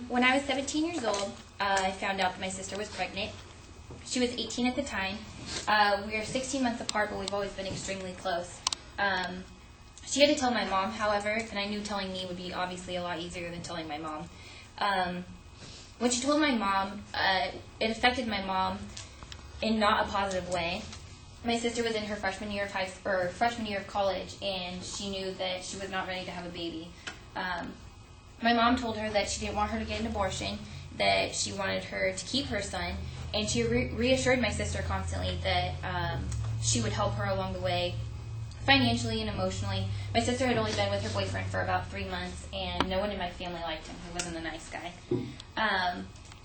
When I was 17 years old, I found out that my sister was pregnant. She was 18 at the time. We are 16 months apart, but we've always been extremely close. She had to tell my mom, however, and I knew telling me would be obviously a lot easier than telling my mom. When she told my mom, it affected my mom in not a positive way. My sister was in her freshman year of college, and she knew that she was not ready to have a baby. My mom told her that she didn't want her to get an abortion, that she wanted her to keep her son, and she reassured my sister constantly that she would help her along the way, financially and emotionally. My sister had only been with her boyfriend for about 3 months, and no one in my family liked him. He wasn't a nice guy.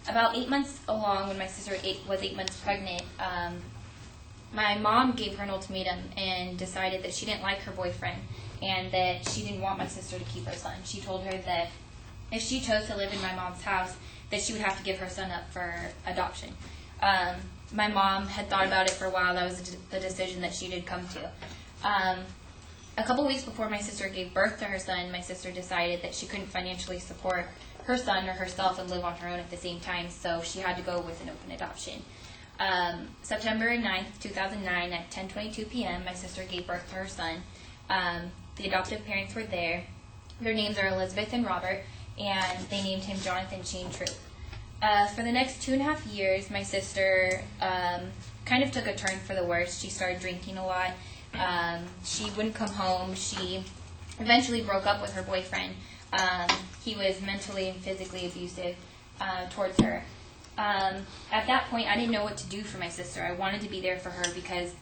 About 8 months along, when my sister was 8 months pregnant, my mom gave her an ultimatum and decided that she didn't like her boyfriend and that she didn't want my sister to keep her son. She told her that if she chose to live in my mom's house, that she would have to give her son up for adoption. My mom had thought about it for a while. That was the decision that she did come to. A couple weeks before my sister gave birth to her son, my sister decided that she couldn't financially support her son or herself and live on her own at the same time, so she had to go with an open adoption. September 9th, 2009, at 10:22 p.m., my sister gave birth to her son. The adoptive parents were there. Their names are Elizabeth and Robert, and they named him Jonathan Shane Troop. For the next 2.5 years, my sister kind of took a turn for the worse. She started drinking a lot. She wouldn't come home. She eventually broke up with her boyfriend. He was mentally and physically abusive towards her. At that point, I didn't know what to do for my sister. I wanted to be there for her because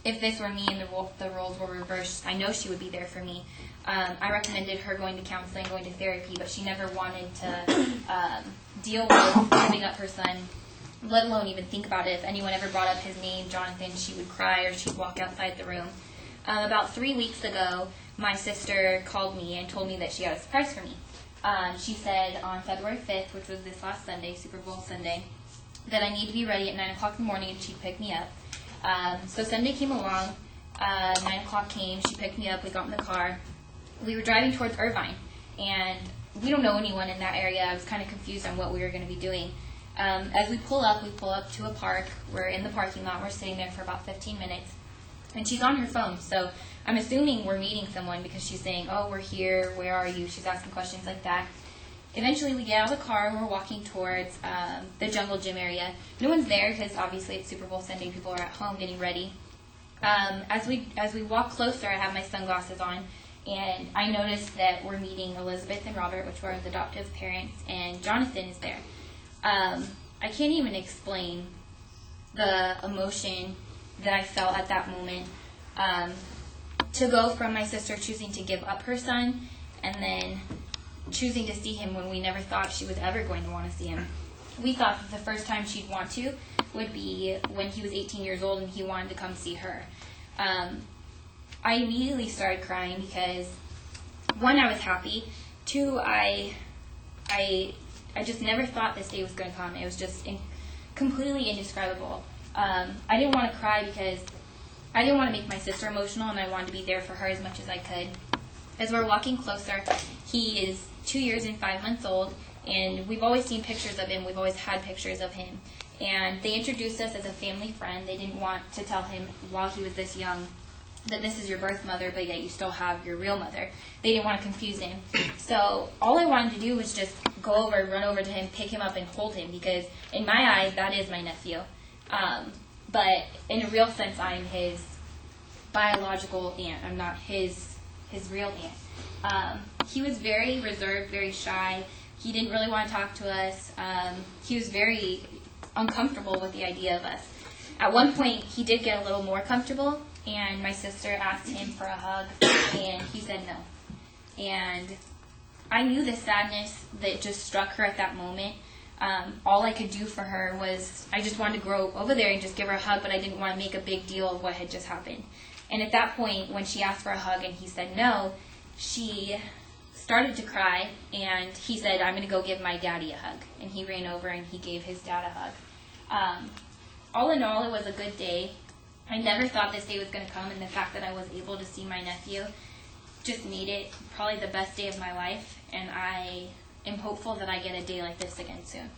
if this were me and the roles were reversed, I know she would be there for me. I recommended her going to counseling, going to therapy, but she never wanted to deal with giving up her son, let alone even think about it. If anyone ever brought up his name, Jonathan, she would cry or she'd walk outside the room. About 3 weeks ago, my sister called me and told me that she had a surprise for me. She said on February 5th, which was this last Sunday, Super Bowl Sunday, that I need to be ready at 9 o'clock in the morning and she'd pick me up. So Sunday came along, 9 o'clock came, she picked me up, we got in the car. We were driving towards Irvine, and we don't know anyone in that area. I was kind of confused on what we were going to be doing. As we pull up to a park. We're in the parking lot. We're sitting there for about 15 minutes, and she's on her phone. So I'm assuming we're meeting someone because she's saying, "Oh, we're here. Where are you?" She's asking questions like that. Eventually, we get out of the car and we're walking towards the jungle gym area. No one's there because obviously it's Super Bowl Sunday. People are at home getting ready. As we walk closer, I have my sunglasses on, and I noticed that we're meeting Elizabeth and Robert, which were the adoptive parents, and Jonathan is there. I can't even explain the emotion that I felt at that moment. To go from my sister choosing to give up her son and then choosing to see him when we never thought she was ever going to want to see him. We thought that the first time she'd want to would be when he was 18 years old and he wanted to come see her. I immediately started crying because, one, I was happy. Two, I just never thought this day was going to come. It was just completely indescribable. I didn't want to cry because I didn't want to make my sister emotional, and I wanted to be there for her as much as I could. As we're walking closer, he is 2 years and 5 months old, and we've always seen pictures of him. We've always had pictures of him. And they introduced us as a family friend. They didn't want to tell him while he was this young that this is your birth mother, but yet you still have your real mother. They didn't want to confuse him. So all I wanted to do was just go over, run over to him, pick him up, and hold him, because in my eyes, that is my nephew. But in a real sense, I'm his biological aunt. I'm not his real aunt. He was very reserved, very shy. He didn't really want to talk to us. He was very uncomfortable with the idea of us. At one point, he did get a little more comfortable, and my sister asked him for a hug, and he said no. And I knew the sadness that just struck her at that moment. All I could do for her was, I just wanted to go over there and just give her a hug, but I didn't want to make a big deal of what had just happened. And at that point, when she asked for a hug and he said no, she started to cry, and he said, "I'm going to go give my daddy a hug." And he ran over and he gave his dad a hug. All in all, it was a good day. I never thought this day was going to come, and the fact that I was able to see my nephew just made it probably the best day of my life, and I am hopeful that I get a day like this again soon.